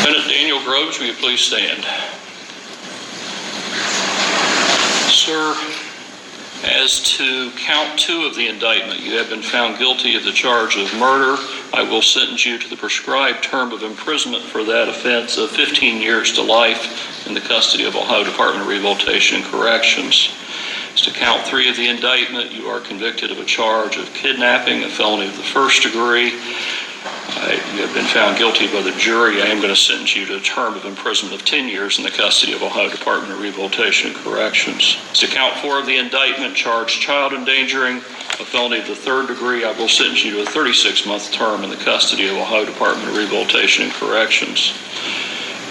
Lieutenant Daniel Groves, will you please stand? Sir, as to count 2 of the indictment, you have been found guilty of the charge of murder. I will sentence you to the prescribed term of imprisonment for that offense of 15 years to life in the custody of Ohio Department of Rehabilitation and Corrections. As to count 3 of the indictment, you are convicted of a charge of kidnapping, a felony of the first degree. You have been found guilty by the jury. I am going to sentence you to a term of imprisonment of 10 years in the custody of Ohio Department of Rehabilitation and Corrections. To count 4 of the indictment, charged child endangering, a felony of the third degree, I will sentence you to a 36-month term in the custody of Ohio Department of Rehabilitation and Corrections.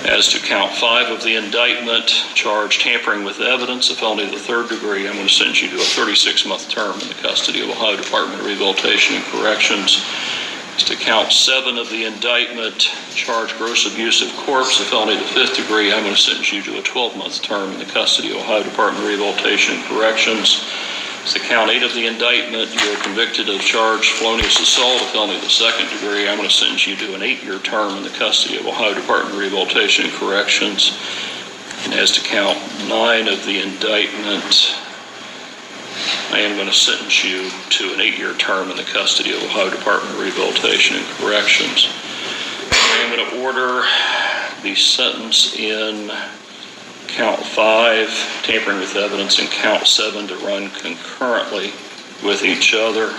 As to count 5 of the indictment, charged tampering with evidence, a felony of the third degree, I'm going to sentence you to a 36-month term in the custody of Ohio Department of Rehabilitation and Corrections. As to count 7 of the indictment, charged gross abuse of corpse, a felony of the fifth degree, I'm going to sentence you to a 12-month term in the custody of Ohio Department of Rehabilitation and Corrections. As to count 8 of the indictment, you are convicted of charged felonious assault, a felony of the second degree. I'm going to sentence you to an 8-year term in the custody of Ohio Department of Rehabilitation and Corrections. And as to count 9 of the indictment, I am going to sentence you to an 8-year term in the custody of Ohio Department of Rehabilitation and Corrections. I am going to order the sentence in count 5, tampering with evidence, and count 7 to run concurrently with each other.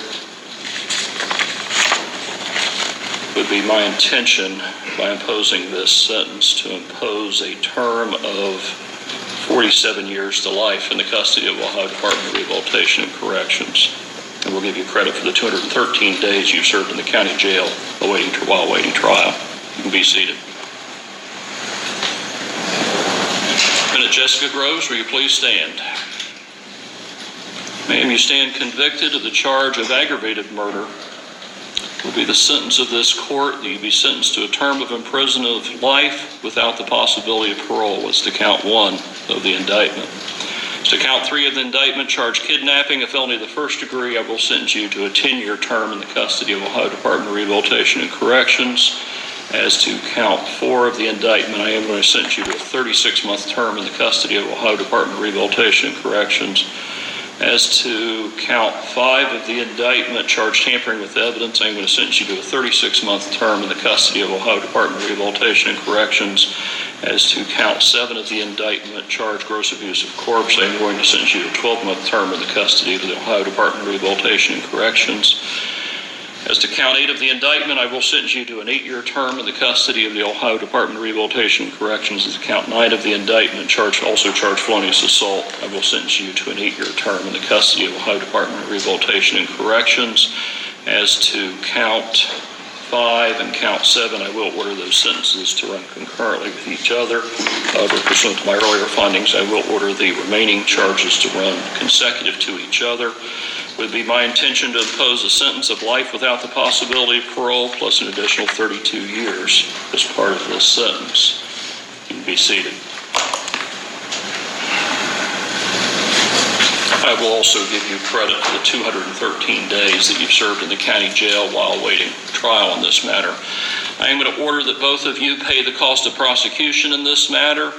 It would be my intention, by imposing this sentence, to impose a term of 47 years to life in the custody of Ohio Department of Rehabilitation and Corrections. And we'll give you credit for the 213 days you've served in the county jail while awaiting trial. You can be seated. Lieutenant Jessica Groves, will you please stand? Ma'am, you stand convicted of the charge of aggravated murder. It will be the sentence of this court that you be sentenced to a term of imprisonment of life without the possibility of parole. As to count 1 of the indictment. As to count 3 of the indictment, charged kidnapping, a felony of the first degree, I will sentence you to a 10-year term in the custody of Ohio Department of Rehabilitation and Corrections. As to count 4 of the indictment, I am going to sentence you to a 36-month term in the custody of Ohio Department of Rehabilitation and Corrections. As to count 5 of the indictment, charged tampering with evidence, I'm going to sentence you to a 36-month term in the custody of Ohio Department of Rehabilitation and Corrections. As to count 7 of the indictment, charged gross abuse of corpse, I'm going to sentence you to a 12-month term in the custody of the Ohio Department of Rehabilitation and Corrections. As to count 8 of the indictment, I will sentence you to an 8-year term in the custody of the Ohio Department of Rehabilitation and Corrections. As to count 9 of the indictment, also charged felonious assault, I will sentence you to an 8-year term in the custody of Ohio Department of Rehabilitation and Corrections. As to count 5 and count 7, I will order those sentences to run concurrently with each other. However, pursuant to my earlier findings, I will order the remaining charges to run consecutive to each other. It would be my intention to impose a sentence of life without the possibility of parole, plus an additional 32 years as part of this sentence. You can be seated. I will also give you credit for the 213 days that you've served in the county jail while awaiting trial in this matter. I am going to order that both of you pay the cost of prosecution in this matter.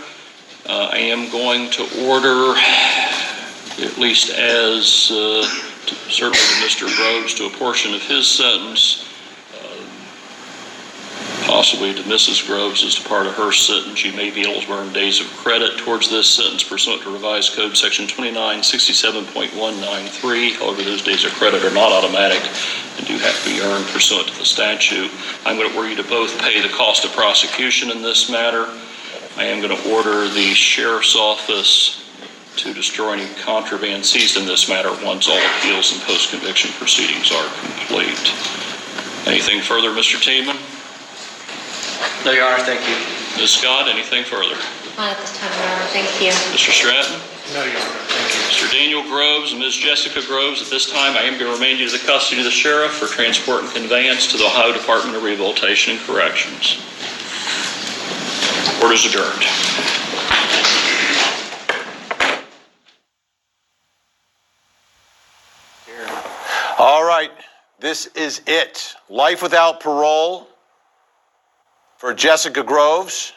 I am going to order, at least as certainly to Mr. Groves, to a portion of his sentence, possibly to Mrs. Groves as to part of her sentence. You may be able to earn days of credit towards this sentence pursuant to Revised Code Section 2967.193. However, those days of credit are not automatic and do have to be earned pursuant to the statute. I'm going to order you to both pay the cost of prosecution in this matter. I am going to order the Sheriff's Office to destroy any contraband seized in this matter once all appeals and post-conviction proceedings are complete. Anything further, Mr. Tiemann? No, Your Honor, thank you. Ms. Scott, anything further? Not at this time, Your Honor, thank you. Mr. Stratton? No, Your Honor, thank you. Mr. Daniel Groves and Ms. Jessica Groves, at this time I am going to remand you to the custody of the Sheriff for transport and conveyance to the Ohio Department of Rehabilitation and Corrections. Court is adjourned. All right, this is it. Life without parole for Jessica Groves.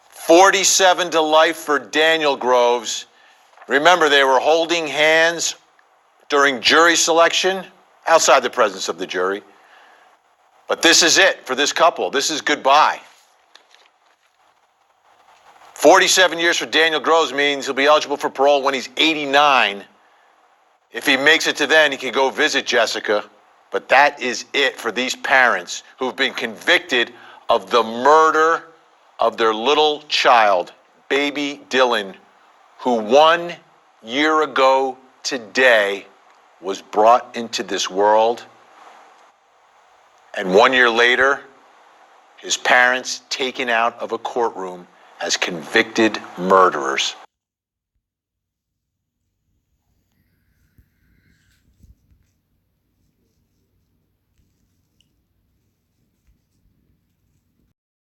47 to life for Daniel Groves. Remember, they were holding hands during jury selection, outside the presence of the jury. But this is it for this couple. This is goodbye. 47 years for Daniel Groves means he'll be eligible for parole when he's 89. If he makes it to then, he can go visit Jessica. But that is it for these parents who've been convicted of the murder of their little child, baby Dylan, who 1 year ago today was brought into this world. And 1 year later, his parents taken out of a courtroom as convicted murderers.